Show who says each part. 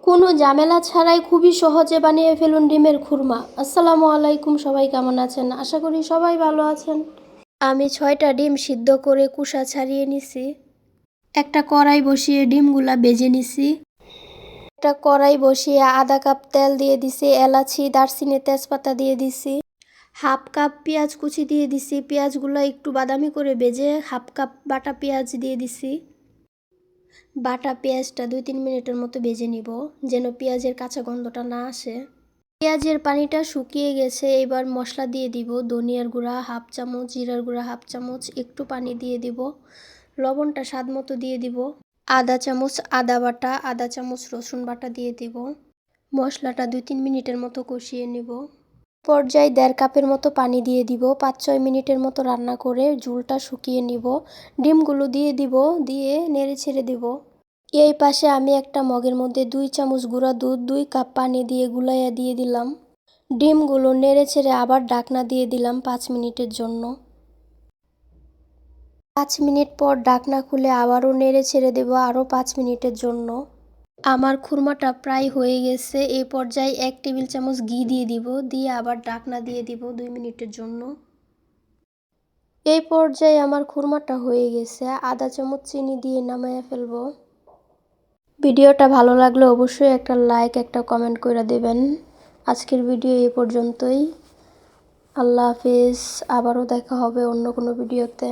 Speaker 1: কোনো ঝামেলা ছাড়াই খুবই সহজে বানিয়ে ফেলুন ডিমের খুরমা। আসসালামু আলাইকুম, সবাই কেমন আছেন? আশা করি সবাই ভালো আছেন। আমি 6টা ডিম সিদ্ধ করে কুসা ছাড়িয়ে নিছি। একটা কড়াই বসিয়ে ডিমগুলা ভেজে নিছি। একটা কড়াই বসিয়ে আধা কাপ তেল দিয়ে দিছি, এলাচি, দারচিনি, তেজপাতা দিয়ে দিছি। হাফ কাপ পেঁয়াজ কুচি দিয়ে দিছি। পেঁয়াজগুলো একটু বাদামি করে ভেজে হাফ কাপ বাটা পেঁয়াজ দিয়ে দিছি। বাটা পেঁয়াজটা 2-3 মিনিটের মতো ভেজে নিব, যেন পেঁয়াজের কাঁচা গন্ধটা না আসে। পেঁয়াজের পানিটা শুকিয়ে গেছে, এবার মশলা দিয়ে দিব। ধনিয়ার গুঁড়া হাফ চামচ, জিরার গুঁড়া হাফ চামচ, একটু পানি দিয়ে দিব। লবণটা স্বাদ মতো দিয়ে দিব। আধা চামচ আদা বাটা, আধা চামচ রসুন বাটা দিয়ে দিব। মশলাটা 2-3 মিনিটের মতো কষিয়ে নেব। পর্যায়ে 1.5 কাপের মতো পানি দিয়ে দিব। 5-6 মিনিটের মতো রান্না করে ঝোলটা শুকিয়ে নিব। ডিমগুলো দিয়ে দিব, দিয়ে নেড়ে ছেড়ে দিব। এই পাশে আমি একটা মগের মধ্যে 2 চামচ গুঁড়া দুধ 2 কাপ পানি দিয়ে গুলাইয়া দিয়ে দিলাম। ডিমগুলো নেড়ে ছেড়ে আবার ঢাকনা দিয়ে দিলাম 5 মিনিটের জন্য। 5 মিনিট পর ঢাকনা খুলে আবারও নেড়ে ছেড়ে দেব আরও 5 মিনিটের জন্য। আমার খুরমাটা প্রায় হয়ে গেছে। এই পর্যায়ে 1 টেবিল চামচ ঘি দিয়ে দিব, দিয়ে আবার ঢাকনা দিয়ে দিব 2 মিনিটের জন্য। এই পর্যায়ে আমার খুরমাটা হয়ে গেছে। আধা চামচ চিনি দিয়ে নামাইয়া ফেলবো। ভিডিওটা ভালো লাগলে অবশ্যই একটা লাইক, একটা কমেন্ট করে দেবেন। আজকের ভিডিও এই পর্যন্তই। আল্লাহ হাফিজ। আবারও দেখা হবে অন্য কোনো ভিডিওতে।